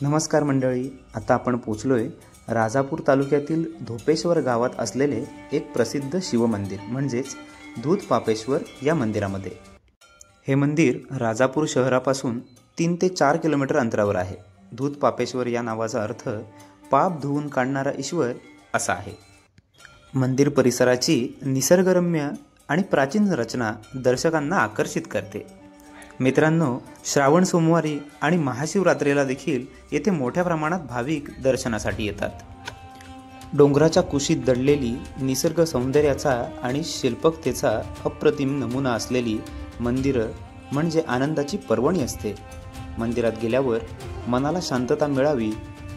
नमस्कार मंडळी, आता आपण पोचलोय राजापूर तालुक्यातील धोपेश्वर गावात असलेले एक प्रसिद्ध शिवमंदिर म्हणजेच दूध पापेश्वर या मंदिरामध्ये। हे मंदिर राजापूर शहरापासून 3 ते 4 किलोमीटर अंतरावर आहे। दूध पापेश्वर या नावाचा अर्थ पाप धुवून काढणारा ईश्वर असा आहे। मंदिर परिसराची निसर्गरम्य आणि प्राचीन रचना दर्शकांना आकर्षित करते। मित्रांनो, श्रावण सोमवारी आणि महाशिवरात्रीला देखील येथे मोठ्या प्रमाणात भाविक दर्शनासाठी येतात। डोंगराच्या कुशीत दडलेली निसर्ग सौंदर्याचा आणि शिल्पकतेचा अप्रतिम नमुना असलेली मंदिरं म्हणजे आनंदाची पर्वणी असते। मंदिरात गेल्यावर मनाला शांतता मिळावी,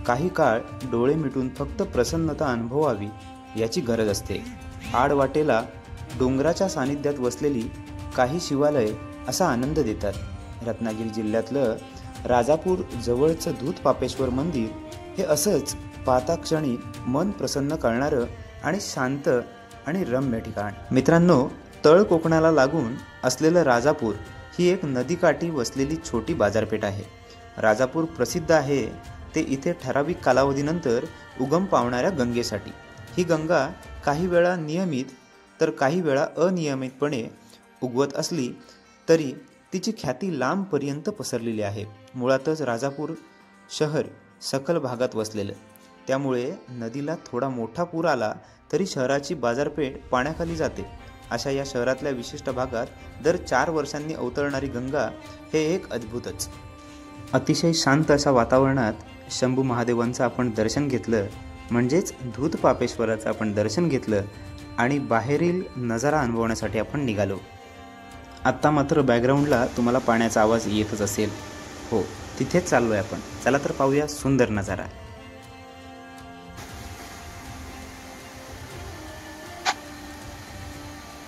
काही काळ डोळे मिटून फक्त प्रसन्नता अनुभवावी याची गरज असते। आडवाटेला डोंगराच्या सानिध्यात वसलेली काही शिवालय असा आनंद देतात। रत्नागिरी जिल्ह्यातलं राजापूर जवळचं दूध पापेश्वर मंदिर हे असंच पाहता क्षणी मन प्रसन्न करणारं आणि शांत आणि रम्य ठिकाण। मित्रांनो, तळ कोकणाला लागून असलेलं राजापूर ही एक नदीकाठी वसलेली छोटी बाजारपेठ आहे। राजापूर प्रसिद्ध आहे ते इथे ठराविक कालावधीनंतर उगम पावणाऱ्या गंगेसाठी। ही गंगा काही वेळा नियमित तर काही वेळा अनियमितपणे उगवत असली तरी तिची ख्याती लांबपर्यंत पसरलेली आहे। मुळातच राजापूर शहर सखल भागात वसलेलं, त्यामुळे नदीला थोडा मोठा पूर आला तरी शहराची बाजारपेठ पाण्याखाली जाते। अशा या शहरातल्या विशिष्ट भागात दर 4 वर्षांनी अवतरणारी गंगा हे एक अद्भुतच। अतिशय शांत अशा वातावरणात शंभू महादेवांचं आपण दर्शन घेतलं, म्हणजेच दूध पापेश्वराचं आपण दर्शन घेतलं आणि बाहेरील नजारा अनुभवण्यासाठी आपण निघालो। आत्ता मात्र बॅकग्राऊंडला तुम्हाला पाण्याचा आवाज येतच असेल। हो, तिथेच चाललोय आपण। चला तर पाहूया सुंदर नजारा।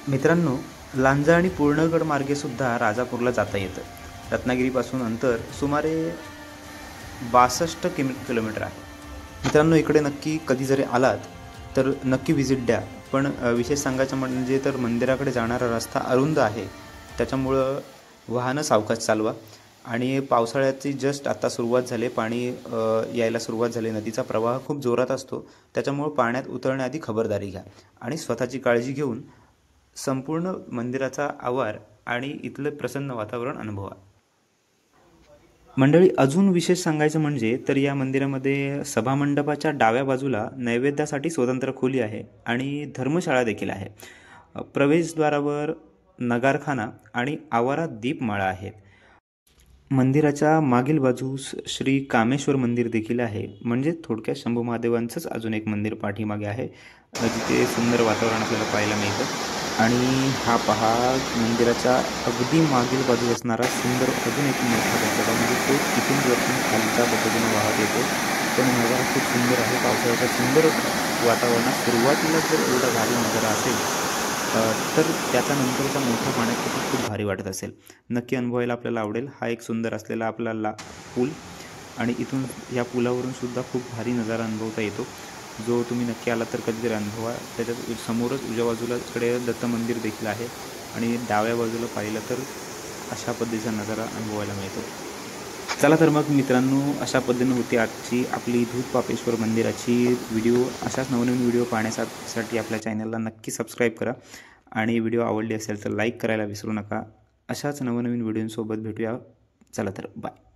मित्रांनो, लांजा आणि पूर्णगड मार्गे सुद्धा राजापूरला जाता येतं। रत्नागिरीपासून अंतर सुमारे 62 किलोमीटर आहे। मित्रांनो, इकडे नक्की कधी जरी आलात तर नक्की व्हिजिट द्या। पण विशेष सांगायचं म्हणजे तर मंदिराकडे जाणारा रस्ता अरुंद आहे, त्याच्यामुळं वाहनं सावकाश चालवा। आणि पावसाळ्याची जस्ट आता सुरुवात झाली, पाणी यायला सुरुवात झाली, नदीचा प्रवाह खूप जोरात असतो, त्याच्यामुळं पाण्यात उतरण्याआधी खबरदारी घ्या आणि स्वतःची काळजी घेऊन संपूर्ण मंदिराचा आवार आणि इथलं प्रसन्न वातावरण अनुभवा। मंडळी, अजून विशेष सांगायचं म्हणजे तर या मंदिरामध्ये सभामंडपाच्या डाव्या बाजूला नैवेद्यासाठी स्वतंत्र खोली आहे आणि धर्मशाळा देखील आहे। प्रवेशद्वारावर नगारखाना आणि आवारात दीपमाळा आहेत। मंदिराच्या मागील बाजूस श्री कामेश्वर मंदिर देखील आहे, म्हणजे थोडक्यात शंभू महादेवांचंच अजून एक मंदिर पाठीमागे आहे, जिथे सुंदर वातावरण आपल्याला पाहायला मिळतं। आणि हा पहा, मंदिराच्या अगदी मागील बाजू असणारा सुंदर अजून एक मोठा धबधबा, म्हणजे तो तिथून वरतून खालच्या पद्धतीने वाहत येतो। पण नजारा खूप सुंदर आहे। पावसाळ्याच्या सुंदर वातावरणात सुरुवातीला जर एवढा भारी नजारा असेल तर त्याच्यानंतरचा मोठ्या पाण्यात खूप भारी वाटत असेल। नक्की अनुभवायला आपल्याला आवडेल। हा एक सुंदर असलेला आपल्याला पूल, आणि इथून या पुलावरून सुद्धा खूप भारी नजारा अनुभवता येतो, जो तुम्ही नक्की आला तर कधीतरी अनुभवा। त्याच्यात समोरच उजव्या बाजूला इकडे दत्त मंदिर देखील आहे आणि डाव्या बाजूला पाहिलं तर अशा पद्धतीचा नजारा अनुभवायला मिळतो। चला तर मग मित्रांनो, अशा पद्धतीने होती आजची आपली दूध पापेश्वर मंदिराची व्हिडिओ। अशाच नवनवीन व्हिडिओ पाहण्यासाठी आपल्या चॅनलला नक्की सबस्क्राईब करा आणि व्हिडिओ आवडली असेल तर लाईक करायला विसरू नका। अशाच नवनवीन व्हिडिओसोबत भेटूया। चला तर बाय।